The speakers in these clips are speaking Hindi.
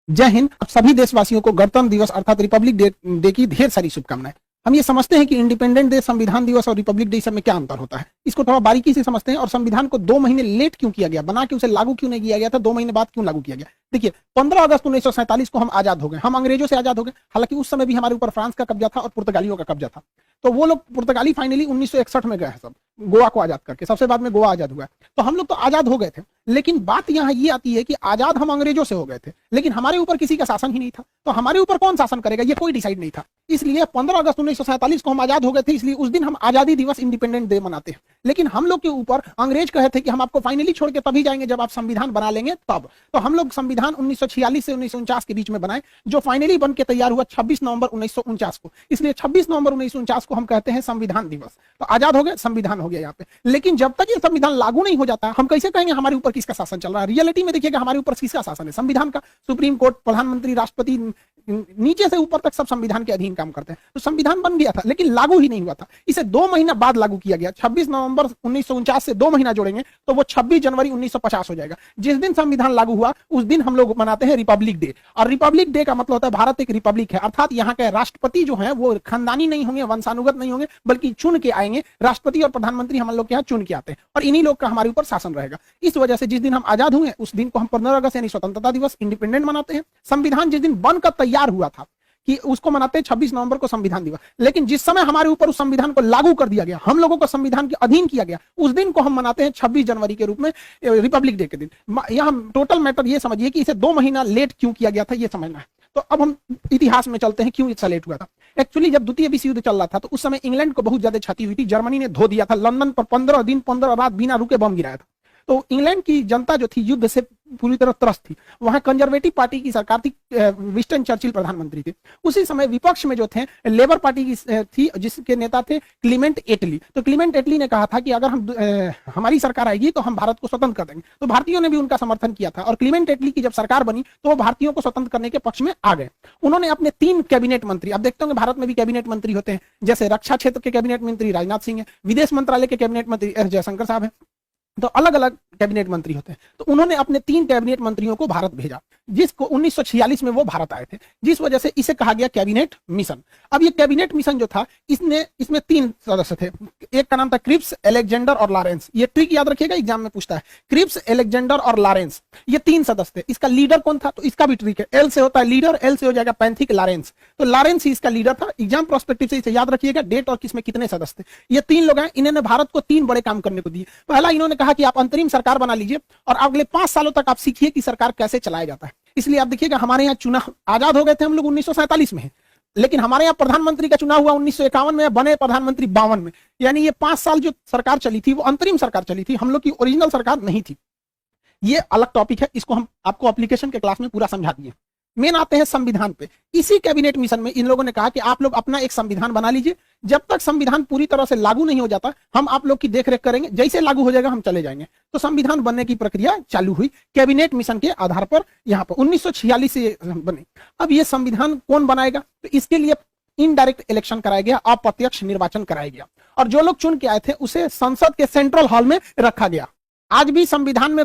जय हिंद। अब सभी देशवासियों को गणतंत्र दिवस अर्थात रिपब्लिक डे की ढेर सारी शुभकामनाएं। हम ये समझते हैं कि इंडिपेंडेंट डे, संविधान दिवस और रिपब्लिक डे में क्या अंतर होता है, इसको थोड़ा बारीकी से समझते हैं। और संविधान को 2 महीने लेट क्यों किया गया, बना के उसे लागू क्यों नहीं किया गया था, 2 महीने बाद क्यों लागू किया गया। देखिए, 15 अगस्त 1947 को हम आजाद हो गए, हम अंग्रेजों से आजाद हो गए। हालांकि उस समय भी हमारे ऊपर फ्रांस का कब्जा था और पुर्तगालियों का कब्जा था। तो वो लोग पुर्तगाली फाइनली 1961 में गए हैं, सब गोवा को आजाद करके, सबसे बाद में गोवा आजाद हुआ। तो हम लोग तो आजाद हो गए थे, लेकिन बात यहाँ ये आती है कि आजाद हम अंग्रेजों से हो गए थे, लेकिन हमारे ऊपर किसी का शासन ही नहीं था। तो हमारे ऊपर कौन शासन करेगा, ये कोई डिसाइड नहीं था। इसलिए 15 अगस्त 1947 को हम आजाद हो गए थे, इसलिए उस दिन हम आजादी दिवस, इंडिपेंडेंट डे मनाते हैं। लेकिन हम लोग के ऊपर अंग्रेज कहे थे कि हम आपको फाइनली छोड़ के तभी जाएंगे जब आप संविधान बना लेंगे तब। तो हम लोग संविधान 1946 से 1949 के बीच में बनाए, जो फाइनली बन के तैयार हुआ 26 नवंबर 1949 को। इसलिए 26 नवंबर 1949 को हम कहते हैं संविधान दिवस। तो आजाद हो गए, संविधान हो गया यहाँ पे। लेकिन जब तक ये संविधान लागू नहीं हो जाता, हम कैसे कहेंगे हमारे ऊपर किसका शासन चल रहा है। रियलिटी में देखिएगा हमारे ऊपर किसका शासन है, संविधान का। सुप्रीम कोर्ट, प्रधानमंत्री, राष्ट्रपति, नीचे से ऊपर तक सब संविधान के अधीन काम करते हैं। तो संविधान बन गया था लेकिन लागू ही नहीं हुआ था। इसे 2 महीना बाद लागू किया गया। 26 नवंबर 1949 से 2 महीना जोड़ेंगे तो वो 26 जनवरी 1950 हो जाएगा। जिस दिन संविधान लागू हुआ उस दिन हम लोग मनाते हैं रिपब्लिक डे। और रिपब्लिक डे का मतलब होता है भारत एक रिपब्लिक है, अर्थात यहाँ के राष्ट्रपति जो है वो खानदानी नहीं होंगे, वंशानुगत नहीं होंगे, बल्कि चुन के आएंगे। राष्ट्रपति और प्रधानमंत्री हम लोग के यहाँ चुन के आते हैं और इन्हीं लोग का हमारे ऊपर शासन रहेगा। इस वजह से जिस दिन हम आजाद हुए उस दिन को हम 15 अगस्त यानी स्वतंत्रता दिवस, इंडिपेंडेंट मनाते हैं। संविधान जिस दिन बनकर तैयार हुआ था कि उसको मनाते हैं 26 नवंबर को संविधान दिवस। लेकिन जिस समय हमारे ऊपर उस संविधान को लागू कर दिया गया, हम लोगों को संविधान के अधीन किया गया, उस दिन को हम मनाते हैं 26 जनवरी के रूप में, रिपब्लिक डे के दिन। यहाँ टोटल मैटर ये समझिए कि इसे 2 महीना लेट क्यों किया गया था, ये समझना है। तो अब हम इतिहास में चलते हैं, क्यों इतना लेट हुआ था। एक्चुअली जब द्वितीय विश्व युद्ध चल रहा था तो उस समय इंग्लैंड को बहुत ज्यादा क्षति हुई थी। जर्मनी ने धो दिया था, लंदन पर 15 दिन 15 रात बिना रुके बम गिराया था। तो इंग्लैंड की जनता जो थी युद्ध से पूरी तरह त्रस्त थी। वहां कंजर्वेटिव पार्टी की सरकार थी, विंस्टन चर्चिल प्रधानमंत्री थे। उसी समय विपक्ष में जो थे लेबर पार्टी की थी, जिसके नेता थे क्लीमेंट एटली। तो क्लीमेंट एटली ने कहा था कि अगर हमारी सरकार आएगी तो हम भारत को स्वतंत्र कर देंगे। तो भारतीयों ने भी उनका समर्थन किया था और क्लीमेंट एटली की जब सरकार बनी तो वो भारतीयों को स्वतंत्र करने के पक्ष में आ गए। उन्होंने अपने 3 कैबिनेट मंत्री, अब देखते होंगे भारत में भी कैबिनेट मंत्री होते हैं, जैसे रक्षा क्षेत्र के कैबिनेट मंत्री राजनाथ सिंह है, विदेश मंत्रालय के कैबिनेट मंत्री एस जयशंकर साहब है। तो अलग अलग कैबिनेट मंत्री होते हैं। तो उन्होंने अपने 3 कैबिनेट मंत्रियों को भारत भेजा, जिसको 1946 में वो भारत आए थे, जिस वजह से इसे कहा गया कैबिनेट मिशन। अब ये कैबिनेट मिशन जो था इसमें 3 सदस्य थे। एक का नाम था क्रिप्स, अलेक्जेंडर और लॉरेंस। ये ट्रिक याद रखिएगा, एग्जाम में पूछता है। क्रिप्स, अलेक्जेंडर और लॉरेंस, ये 3 सदस्य थे। इसका लीडर कौन था, तो इसका भी ट्रिक है। एल से होता है लीडर, एल से हो जाएगा पैंथिक, लॉरेंस। तो लॉरेंस ही इसका लीडर था। एग्जाम प्रोस्पेक्टिव से इसे याद रखिएगा, डेट और किसमें कितने सदस्य थे। ये 3 लोग हैं, इन्होंने भारत को 3 बड़े काम करने को दिए। पहला, इन्होंने कहा कि आप अंतरिम सरकार बना लीजिए और अगले 5 सालों तक आप सीखिए कि सरकार कैसे चलाया जाता है। इसलिए आप देखिएगा हमारे यहाँ चुनाव, आजाद हो गए थे हम लोग 1947 में, लेकिन हमारे यहाँ प्रधानमंत्री का चुनाव हुआ 1951 में, बने प्रधानमंत्री 52 में। यानी ये 5 साल जो सरकार चली थी वो अंतरिम सरकार चली थी, हम लोग की ओरिजिनल सरकार नहीं थी। ये अलग टॉपिक है, इसको हम आपको एप्लीकेशन के क्लास में पूरा समझा दिए। मेन आते हैं संविधान पे। इसी कैबिनेट मिशन में इन लोगों ने कहा कि आप लोग अपना एक संविधान बना लीजिए, जब तक संविधान पूरी तरह से लागू नहीं हो जाता हम आप लोग की देखरेख करेंगे, जैसे लागू हो जाएगा हम चले जाएंगे। तो संविधान बनने की प्रक्रिया चालू हुई कैबिनेट मिशन के आधार पर। यहाँ पर 1946 से बने। अब ये संविधान कौन बनाएगा, तो इसके लिए इनडायरेक्ट इलेक्शन कराया गया, अप्रत्यक्ष निर्वाचन कराया गया और जो लोग चुन के आए थे उसे संसद के सेंट्रल हॉल में रखा गया। आज भी संविधान में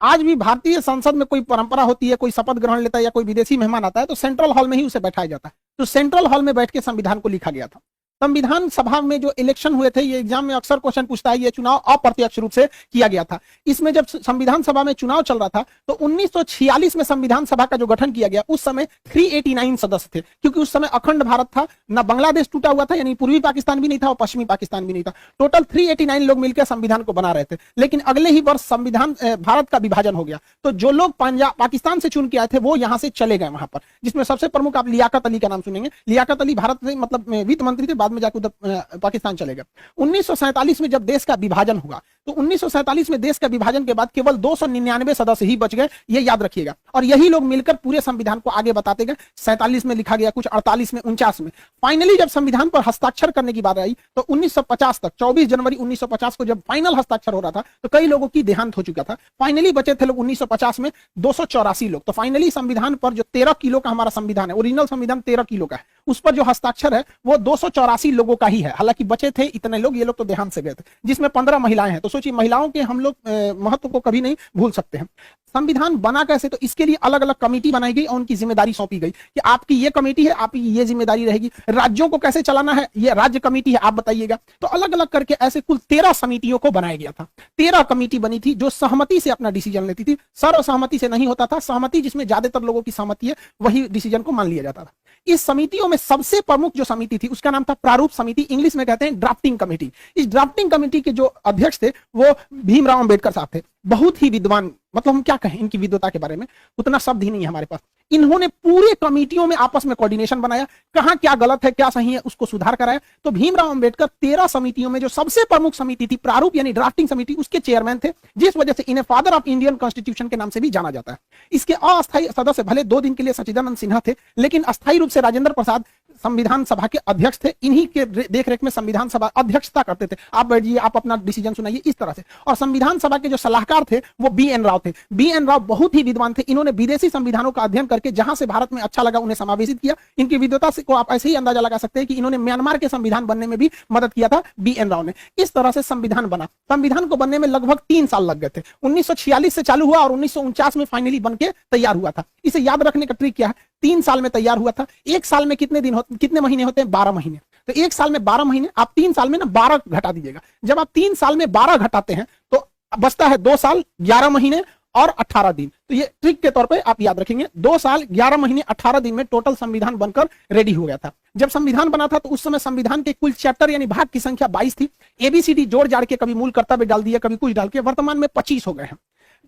आज भी भारतीय संसद में कोई परंपरा होती है, कोई शपथ ग्रहण लेता है या कोई विदेशी मेहमान आता है तो सेंट्रल हॉल में ही उसे बैठाया जाता है। तो सेंट्रल हॉल में बैठ के संविधान को लिखा गया था। संविधान सभा में जो इलेक्शन हुए थे, ये एग्जाम में अक्सर क्वेश्चन पूछता है, ये चुनाव अप्रत्यक्ष रूप से किया गया था। इसमें जब संविधान सभा में चुनाव चल रहा था तो 1946 में संविधान सभा का जो गठन किया गया, उस समय 389 सदस्य थे, क्योंकि उस समय अखंड भारत था, ना बांग्लादेश टूटा हुआ था, यानी पूर्वी पाकिस्तान भी नहीं था और पश्चिमी पाकिस्तान भी नहीं था। टोटल 389 लोग मिलकर संविधान को बना रहे थे। लेकिन अगले ही वर्ष संविधान भारत का विभाजन हो गया, तो जो लोग पंजाब पाकिस्तान से चुन के आए थे वो यहाँ से चले गए वहां पर, जिसमें सबसे प्रमुख आप लियाकत अली का नाम सुनेंगे। लियाकत अली भारत से मतलब वित्त मंत्री थे, बाद में जाकर उधर पाकिस्तान चले गए। 1947 में जब देश का विभाजन हुआ तो 1947 में देश का विभाजन के बाद केवल 299 सदस्य ही बच गए, ये याद रखिएगा। और यही लोग मिलकर पूरे संविधान को आगे बताते गए। 47 में लिखा गया, कुछ 48 में, 49 में। फाइनली जब संविधान पर हस्ताक्षर करने की बात आई तो 1950 तक, 24 जनवरी 1950 को जब फाइनल हस्ताक्षर हो रहा था तो कई लोगों की देहांत हो चुका था। फाइनली बचे थे लोग 1950 में 284 लोग। तो फाइनली संविधान पर जो 13 किलो का हमारा संविधान है, ओरिजिनल संविधान 13 किलो का है, उस पर जो हस्ताक्षर है वो 284 लोगों का ही है। हालांकि बचे थे इतने लोग, ये लोग तो देहांत से गए थे, जिसमें 15 महिलाएं हैं। तो सोचिए महिलाओं के हम लोग महत्व को कभी नहीं भूल सकते हैं। संविधान बना कैसे, तो इसके इसके लिए अलग अलग कमेटी बनाई गई और उनकी जिम्मेदारी सौंपी गई कि आपकी ये कमेटी है, आपकी ये जिम्मेदारी रहेगी, राज्यों को कैसे चलाना है ये राज्य कमेटी है, आप बताइएगा। तो अलग अलग करके ऐसे कुल 13 समितियों को बनाया गया था। 13 कमेटी बनी थी जो सहमति से अपना डिसीजन लेती थी। सर्वसहमति से नहीं होता था, सहमति जिसमें ज्यादातर लोगों की सहमति है वही डिसीजन को मान लिया जाता था। इस समितियों में सबसे प्रमुख जो समिति थी उसका नाम था प्रारूप समिति, इंग्लिश में कहते हैं ड्राफ्टिंग कमेटी। इस ड्राफ्टिंग कमेटी के जो अध्यक्ष थे वो भीमराव अंबेडकर साहब थे, बहुत ही विद्वान, मतलब हम क्या कहें इनकी विद्वता के बारे में, उतना शब्द ही नहीं है हमारे पास। इन्होंने पूरे कमेटियों में आपस में कोऑर्डिनेशन बनाया, कहां क्या गलत है क्या सही है उसको सुधार कराया। तो भीमराव अंबेडकर 13 समितियों में जो सबसे प्रमुख समिति थी प्रारूप यानी ड्राफ्टिंग समिति, उसके चेयरमैन थे, जिस वजह से इन्हें फादर ऑफ इंडियन कॉन्स्टिट्यूशन के नाम से भी जाना जाता है। इसके अस्थायी सदस्य भले 2 दिन के लिए सच्चिदानंद सिन्हा थे, लेकिन अस्थायी रूप से राजेंद्र प्रसाद संविधान सभा के अध्यक्ष थे। इन्हीं के देखरेख में संविधान सभा अध्यक्षता करते थे, आप बैठिए आप अपना डिसीजन सुनाइए, इस तरह से। और संविधान सभा के जो सलाहकार थे वो बी.एन. राव थे। बी.एन. राव बहुत ही विद्वान थे, इन्होंने विदेशी संविधानों का अध्ययन करके जहां से भारत में अच्छा लगा उन्हें समावेशित किया। इनकी विद्वता से को आप ऐसे ही अंदाजा लगा सकते हैं कि इन्होंने म्यांमार के संविधान बनने में भी मदद किया था बी.एन. राव ने। इस तरह से संविधान बना। संविधान को बनने में लगभग 3 साल लग गए थे। 1946 से चालू हुआ और 1949 में फाइनली बनके तैयार हुआ था। इसे याद रखने का ट्रिक क्या है, 3 साल में तैयार हुआ था। 1 साल में कितने महीने होते हैं, 12 महीने। तो 1 साल में 12 महीने, आप 3 साल में ना 12 घटा दीजिएगा। जब आप 3 साल में 12 घटाते हैं तो बचता है 2 साल 11 महीने और 18 दिन। तो ये ट्रिक के तौर पे आप याद रखेंगे, 2 साल 11 महीने 18 दिन में टोटल संविधान बनकर रेडी हो गया था। जब संविधान बना था तो उस समय संविधान के कुल चैप्टर यानी भाग की संख्या 22 थी। एबीसीडी जोड़ जाड़ के कभी मूल कर्तव्य डाल दिया, कभी कुछ डाल के, वर्तमान में 25 हो गए हैं।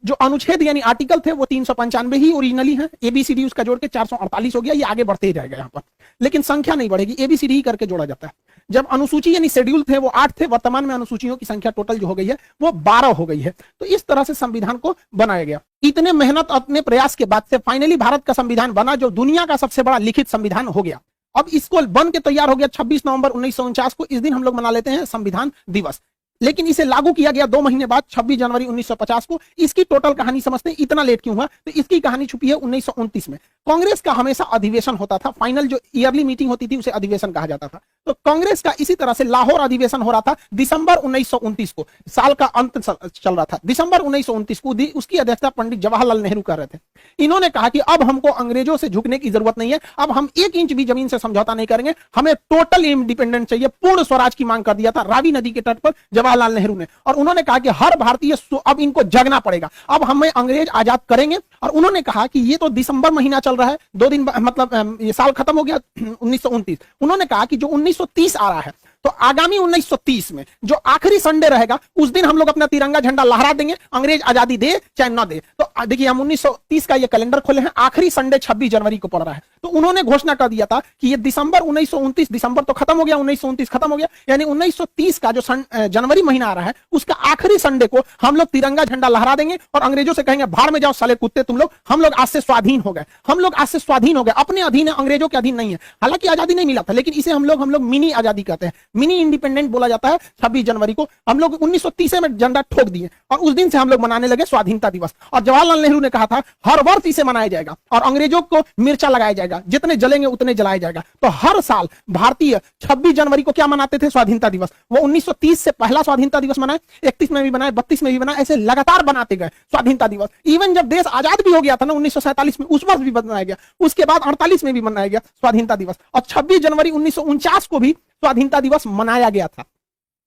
जो अनुच्छेद यानी आर्टिकल थे वो 395 ही ओरिजिनली है, एबीसीडी उसका जोड़ के 448 हो गया। ये आगे बढ़ते ही जाएगा यहाँ पर, लेकिन संख्या नहीं बढ़ेगी, एबीसीडी ही करके जोड़ा जाता है। जब अनुसूची यानी शेड्यूल थे वो 8 थे, वर्तमान में अनुसूचियों की संख्या टोटल जो हो गई है वो 12 हो गई है। तो इस तरह से संविधान को बनाया गया। इतने मेहनत अपने प्रयास के बाद से फाइनली भारत का संविधान बना, जो दुनिया का सबसे बड़ा लिखित संविधान हो गया। अब इसको बन के तैयार हो गया 26 नवंबर 1949 को। इस दिन हम लोग मना लेते हैं संविधान दिवस, लेकिन इसे लागू किया गया 2 महीने बाद 26 जनवरी 1950 को। इसकी टोटल कहानी समझते हैं, इतना लेट क्यों हुआ, तो इसकी कहानी छुपी है 1929 में। कांग्रेस का हमेशा अधिवेशन होता था, फाइनल जो ईयरली मीटिंग होती थी उसे अधिवेशन कहा जाता था। तो कांग्रेस का इसी तरह से लाहौर अधिवेशन हो रहा था दिसंबर 1929 को, साल का अंत चल रहा था। दिसंबर 1929 को उसकी अध्यक्षता पंडित जवाहरलाल नेहरू कर रहे थे। इन्होंने कहा कि अब हमको अंग्रेजों से झुकने की जरूरत नहीं है, अब हम 1 इंच भी जमीन से समझौता नहीं करेंगे, हमें टोटल इंडिपेंडेंट चाहिए। पूर्ण स्वराज की मांग कर दिया था रावी नदी के तट पर जवाहरलाल नेहरू ने। और उन्होंने कहा कि हर भारतीय अब इनको जगना पड़ेगा, अब हमें अंग्रेज आजाद करेंगे। और उन्होंने कहा कि ये तो दिसंबर महीना चल रहा है, 2 दिन मतलब ये साल खत्म हो गया 1929। उन्होंने कहा कि जो 1930 आ रहा है तो आगामी 1930 में जो आखिरी संडे रहेगा उस दिन हम लोग अपना तिरंगा झंडा लहरा देंगे, अंग्रेज आजादी दे चाहे न दे। तो देखिए हम 1930 का ये कैलेंडर खोले हैं, आखिरी संडे 26 जनवरी को पड़ रहा है। तो उन्होंने घोषणा कर दिया था कि ये दिसंबर 1929, दिसंबर तो खत्म हो गया, 1929 खत्म हो गया, यानी 1930 का जो जनवरी महीना आ रहा है उसका आखिरी संडे को हम लोग तिरंगा झंडा लहरा देंगे और अंग्रेजों से कहेंगे भाड़ में जाओ साले कुत्ते तुम लोग, हम लोग आज से स्वाधीन हो गए, हम लोग आज से स्वाधीन हो गए, अपने अधीन है, अंग्रेजों के अधीन नहीं है। हालांकि आजादी नहीं मिला था, लेकिन इसे हम लोग मिनी आजादी कहते हैं, मिनी इंडिपेंडेंट बोला जाता है। 26 जनवरी को हम लोग 1930 में झंडा ठोक दिए और उस दिन से हम लोग मनाने लगे स्वाधीनता दिवस। और जवाहरलाल नेहरू ने कहा था हर वर्ष इसे मनाया जाएगा और अंग्रेजों को मिर्चा लगाया जाएगा, जितने जलेंगे उतने जलाया जाएगा। तो हर साल भारतीय 26 जनवरी को क्या मनाते थे, स्वाधीनता दिवस। वो 1930 से पहला स्वाधीनता दिवस मनाए, 31 में भी बनाए, 32 में भी बनाए, ऐसे लगातार बनाते गए स्वाधीनता दिवस। इवन जब देश आजाद भी हो गया था ना 1947 में, उस वर्ष भी बनाया गया, उसके बाद 48 में भी मनाया गया स्वाधीनता दिवस और 26 जनवरी 1949 को भी स्वाधीनता दिवस मनाया गया था।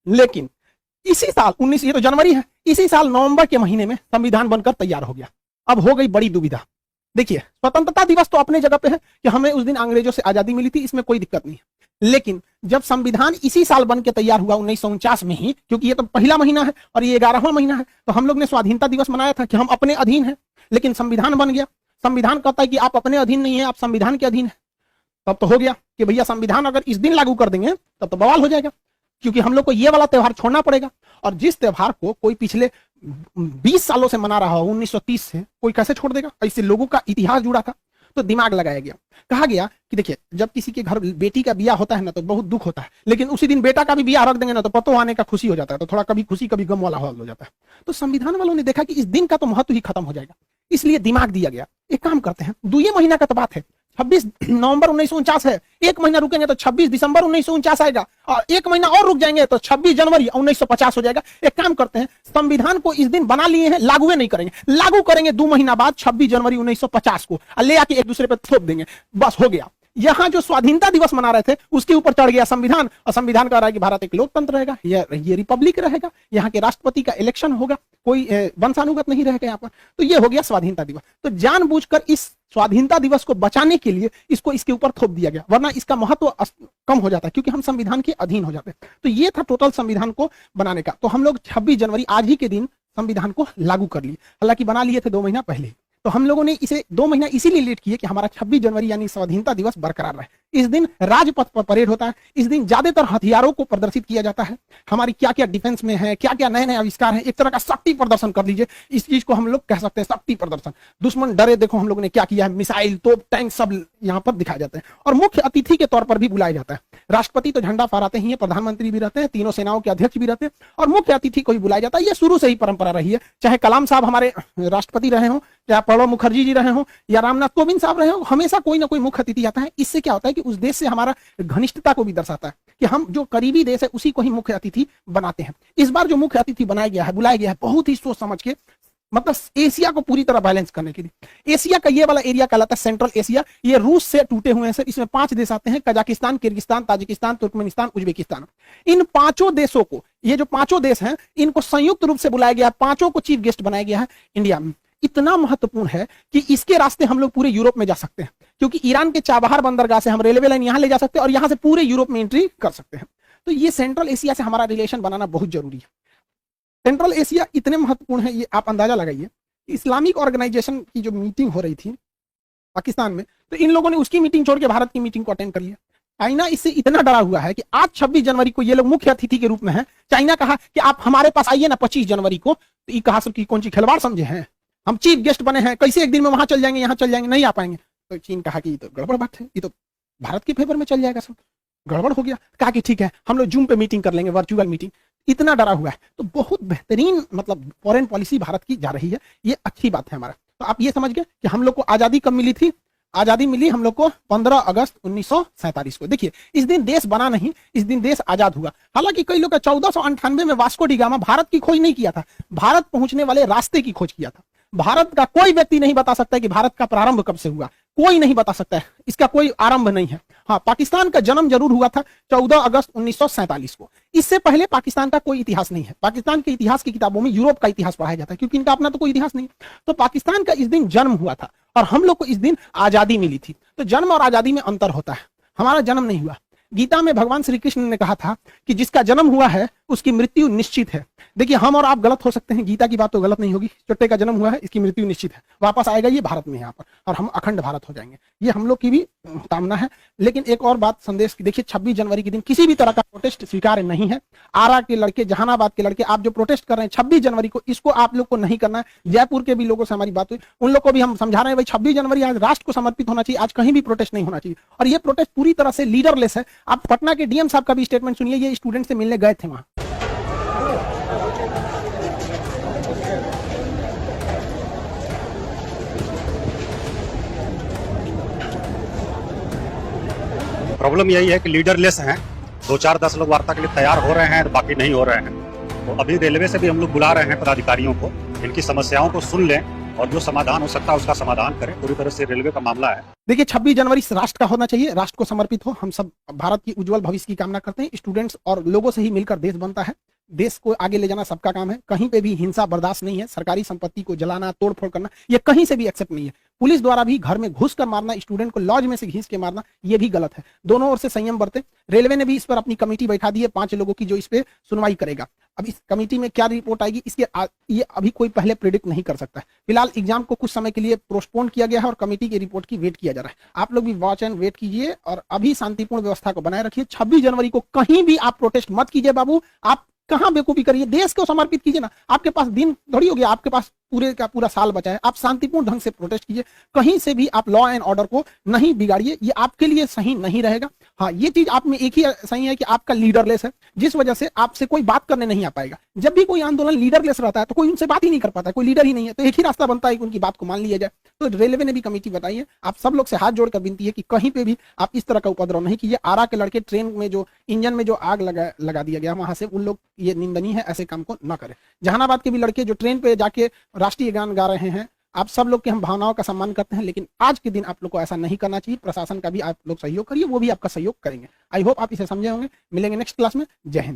लेकिन इसी साल 19, ये तो जनवरी है, इसी साल नवंबर के महीने में संविधान बनकर तैयार हो गया। अब हो गई बड़ी दुविधा। देखिए स्वतंत्रता दिवस तो अपने जगह पे है कि हमें उस दिन अंग्रेजों से आजादी मिली थी, इसमें कोई दिक्कत नहीं है। लेकिन जब संविधान इसी साल बन के तैयार हुआ 1949 में ही, क्योंकि ये तो पहला महीना है और ये 11वां महीना है, तो हम लोग ने स्वाधीनता दिवस मनाया था कि हम अपने अधीन हैं। लेकिन संविधान बन गया, संविधान कहता है कि आप अपने अधीन नहीं है, आप संविधान के अधीन है। तब तो हो गया कि भैया संविधान अगर इस दिन लागू कर देंगे तब तो बवाल हो जाएगा, क्योंकि हम लोग को ये वाला त्योहार छोड़ना पड़ेगा। और जिस त्योहार को कोई पिछले 20 सालों से मना रहा हो 1930 से, कोई कैसे छोड़ देगा। इससे लोगों का इतिहास जुड़ा था, तो दिमाग लगाया गया। कहा गया कि देखिए जब किसी के घर बेटी का बियाह होता है ना तो बहुत दुख होता है, लेकिन उसी दिन बेटा का भी बियाह रख देंगे ना तो पतो आने का खुशी हो जाता है, तो थोड़ा कभी खुशी कभी गम वाला हो जाता है। तो संविधान वालों ने देखा कि इस दिन का तो महत्व ही खत्म हो जाएगा, इसलिए दिमाग दिया गया, एक काम करते हैं, 2 महीना का तो बात है, 26 नवंबर 1949 है, एक महीना रुकेंगे तो 26 दिसंबर 1949 आएगा, और एक महीना और रुक जाएंगे तो 26 जनवरी 1950 हो जाएगा। एक काम करते हैं, संविधान को इस दिन बना लिए हैं, लागू नहीं करेंगे, लागू करेंगे 2 महीना बाद 26 जनवरी 1950 को, ले आके एक दूसरे पर थोप देंगे, बस हो गया। यहां जो स्वाधीनता दिवस मना रहे थे उसके ऊपर चढ़ गया संविधान, और संविधान कह रहा है कि भारत एक लोकतंत्र रहेगा, ये रिपब्लिक रहेगा, यहाँ के राष्ट्रपति का इलेक्शन होगा, कोई वंशानुगत नहीं रहेगा यहाँ पर। तो ये हो गया स्वाधीनता दिवस। तो जानबूझकर इस स्वाधीनता दिवस को बचाने के लिए इसको इसके ऊपर थोप दिया गया, वरना इसका महत्व कम हो जाता है, क्योंकि हम संविधान के अधीन हो जाते हैं। तो ये था टोटल संविधान को बनाने का। तो हम लोग 26 जनवरी आज ही के दिन संविधान को लागू कर लिए, हालांकि बना लिए थे 2 महीना पहले। तो हम लोगों ने इसे 2 महीना इसीलिए लेट किए कि हमारा 26 जनवरी यानी स्वाधीनता दिवस बरकरार रहे। इस दिन राजपथ पर परेड होता है, इस दिन ज्यादातर हथियारों को प्रदर्शित किया जाता है, हमारी क्या क्या डिफेंस में है, क्या क्या नए नए आविष्कार हैं, एक तरह का शक्ति प्रदर्शन कर लीजिए, इस चीज को हम लोग कह सकते हैं शक्ति प्रदर्शन। दुश्मन डरे, देखो हम लोगों ने क्या किया है, मिसाइल, तोप, टैंक सब यहाँ पर दिखाए जाते हैं। और मुख्य अतिथि के तौर पर भी बुलाया जाता है। राष्ट्रपति तो झंडा फहराते ही है, प्रधानमंत्री भी रहते हैं, तीनों सेनाओं के अध्यक्ष भी रहते हैं, और मुख्य अतिथि को भी बुलाया जाता है। ये शुरू से ही परंपरा रही है, चाहे कलाम साहब हमारे राष्ट्रपति रहे हों, चाहे प्रणब मुखर्जी जी रहे हों, या रामनाथ कोविंद साहब रहे हों, हमेशा कोई ना कोई मुख्य अतिथि आता है। इससे क्या होता है कि उस देश से हमारा घनिष्ठता को भी दर्शाता है कि हम जो करीबी देश है उसी को ही मुख्य अतिथि बनाते हैं। इस बार जो मुख्य अतिथि बनाया गया है, बुलाया गया है, बहुत ही सोच समझ के, मतलब एशिया को पूरी तरह बैलेंस करने के लिए। एशिया का ये वाला एरिया कहलाता है सेंट्रल एशिया, ये रूस से टूटे हुए हैं सर। इसमें 5 देश आते हैं, Kazakhstan, Kyrgyzstan, Tajikistan, Turkmenistan, Uzbekistan. इन 5 देशों को, ये जो 5 देश हैं, इनको संयुक्त रूप से बुलाया गया, 5 को चीफ गेस्ट बनाया गया है इंडिया में। इतना महत्वपूर्ण है कि इसके रास्ते हम लोग पूरे यूरोप में जा सकते हैं, क्योंकि ईरान के चाबहार बंदरगाह से हम रेलवे लाइन यहां ले जा सकते हैं और यहां से पूरे यूरोप में एंट्री कर सकते हैं। तो ये सेंट्रल एशिया से हमारा रिलेशन बनाना बहुत जरूरी है। सेंट्रल एशिया इतने महत्वपूर्ण है, ये आप अंदाजा लगाइए। इस्लामिक ऑर्गेनाइजेशन की जो मीटिंग हो रही थी पाकिस्तान में, तो इन लोगों ने उसकी मीटिंग छोड़ के भारत की मीटिंग को अटेंड कर लिया। चाइना इससे इतना डरा हुआ है कि आज 26 जनवरी को ये लोग मुख्य अतिथि के रूप में हैं। चाइना कहा कि आप हमारे पास आइए ना 25 जनवरी को, तो ये कहा सब की कौन सी खिलवाड़ समझे हैं, हम चीफ गेस्ट बने हैं, कैसे एक दिन में वहां चल जाएंगे, यहाँ चल जाएंगे, नहीं आ पाएंगे। तो चीन कहा कि ये तो गड़बड़ बात है, ये तो भारत के फेवर में चल जाएगा, सब गड़बड़ हो गया। कहा कि ठीक है, हम लोग जूम पे मीटिंग कर लेंगे, वर्चुअल मीटिंग। इतना डरा हुआ है। तो बहुत बेहतरीन मतलब फॉरेन पॉलिसी भारत की जा रही है, ये अच्छी बात है हमारा। तो आप ये समझ गए कि हम लोग को आजादी कब मिली थी। आजादी मिली हम लोग को 15 अगस्त 1947 को। देखिए, इस दिन देश बना नहीं, इस दिन देश आजाद हुआ। हालांकि कई लोग 1498 में वास्को डी गामा भारत की खोज नहीं किया था, भारत पहुंचने वाले रास्ते की खोज किया था। भारत का कोई व्यक्ति नहीं बता सकता है कि भारत का प्रारंभ कब से हुआ, कोई नहीं बता सकता है, इसका कोई आरंभ नहीं है। हाँ, पाकिस्तान का जन्म जरूर हुआ था 14 अगस्त 1947 को। इससे पहले पाकिस्तान का कोई इतिहास नहीं है। पाकिस्तान के इतिहास की किताबों में यूरोप का इतिहास पढ़ाया जाता है, क्योंकि इनका अपना तो कोई इतिहास नहीं। तो पाकिस्तान का इस दिन जन्म हुआ था और हम लोग को इस दिन आजादी मिली थी। तो जन्म और आजादी में अंतर होता है। हमारा जन्म नहीं हुआ। गीता में भगवान श्री कृष्ण ने कहा था कि जिसका जन्म हुआ है उसकी मृत्यु निश्चित है। देखिए, हम और आप गलत हो सकते हैं, गीता की बात तो गलत नहीं होगी। चुट्टे का जन्म हुआ है, इसकी मृत्यु निश्चित है, वापस आएगा ये भारत में यहाँ पर, और हम अखंड भारत हो जाएंगे। ये हम लोग की भी कामना है। लेकिन एक और बात संदेश की, देखिए 26 जनवरी के दिन किसी भी तरह का प्रोटेस्ट स्वीकार्य नहीं है। आरा के लड़के, जहानाबाद के लड़के, आप जो प्रोटेस्ट कर रहे हैं 26 जनवरी को, इसको आप लोग को नहीं करना है। जयपुर के भी लोगों से हमारी बात हुई, उन लोग को भी हम समझा रहे हैं, भाई 26 जनवरी आज राष्ट्र को समर्पित होना चाहिए, आज कहीं भी प्रोटेस्ट नहीं होना चाहिए। और ये प्रोटेस्ट पूरी तरह से लीडरलेस है। आप पटना के डीएम साहब का भी स्टेटमेंट सुनिए, ये स्टूडेंट से मिलने गए थे वहां। प्रॉब्लम यही है कि लीडरलेस हैं। 2-4-10 लोग वार्ता के लिए तैयार हो रहे हैं, बाकी नहीं हो रहे हैं। तो अभी रेलवे से भी हम लोग बुला रहे हैं पदाधिकारियों को, इनकी समस्याओं को सुन लें और जो समाधान हो सकता है उसका समाधान करें। पूरी तरह से रेलवे का मामला है। देखिए, 26 जनवरी राष्ट्र का होना चाहिए, राष्ट्र को समर्पित हो। हम सब भारत की उज्जवल भविष्य की कामना करते हैं। स्टूडेंट्स और लोगों से ही मिलकर देश बनता है। देश को आगे ले जाना सबका काम है। कहीं पे भी हिंसा बर्दाश्त नहीं है। सरकारी संपत्ति को जलाना, तोड़फोड़ करना, ये कहीं से भी एक्सेप्ट नहीं है। पुलिस द्वारा भी घर में घुस कर मारना, स्टूडेंट को लॉज में से घींच के मारना, ये भी गलत है। दोनों ओर से संयम बरते। रेलवे ने भी इस पर अपनी कमेटी बैठा दी है 5 लोगों की, जो इस पे सुनवाई करेगा। अब इस कमेटी में क्या रिपोर्ट आएगी, इसके ये अभी कोई पहले प्रेडिक्ट नहीं कर सकता है। फिलहाल एग्जाम को कुछ समय के लिए पोस्टपोन किया गया है और कमेटी की रिपोर्ट की वेट किया जा रहा है। आप लोग भी वॉच एंड वेट कीजिए और अभी शांतिपूर्ण व्यवस्था को बनाए रखिए। 26 जनवरी को कहीं भी आप प्रोटेस्ट मत कीजिए बाबू। आप कहां बेवकूफी करिए, देश को समर्पित कीजिए ना। आपके पास दिन थोड़ी हो गया, आपके पास पूरे का पूरा साल बचा है, आप शांतिपूर्ण ढंग से प्रोटेस्ट कीजिए, कहीं से भी आप लॉ एंड ऑर्डर को नहीं बिगाड़िए, ये आपके लिए सही नहीं रहेगा। हाँ, ये चीज आप में एक ही सही है कि आपका लीडरलेस है, जिस वजह से आपसे कोई बात करने नहीं आ पाएगा। जब भी कोई आंदोलन लीडरलेस रहता है तो कोई उनसे बात ही नहीं कर पाता है, कोई लीडर ही नहीं है, तो एक ही रास्ता बनता है कि उनकी बात को मान लिया जाए। तो रेलवे ने भी कमेटी बताई है, आप सब लोग से हाथ जोड़कर विनती है कि कहीं पे भी आप इस तरह का उपद्रव नहीं कीजिए। आरा के लड़के ट्रेन में जो इंजन में जो आग लगा दिया गया वहां से, उन लोग ये निंदनीय है, ऐसे काम को न करें। जहानाबाद के भी लड़के जो ट्रेन पे जाके राष्ट्रीय गान गा रहे हैं, आप सब लोग के हम भावनाओं का सम्मान करते हैं, लेकिन आज के दिन आप लोग को ऐसा नहीं करना चाहिए। प्रशासन का भी आप लोग सहयोग करिए, वो भी आपका सहयोग करेंगे। आई होप आप इसे समझे होंगे। मिलेंगे नेक्स्ट क्लास में। जय हिंद।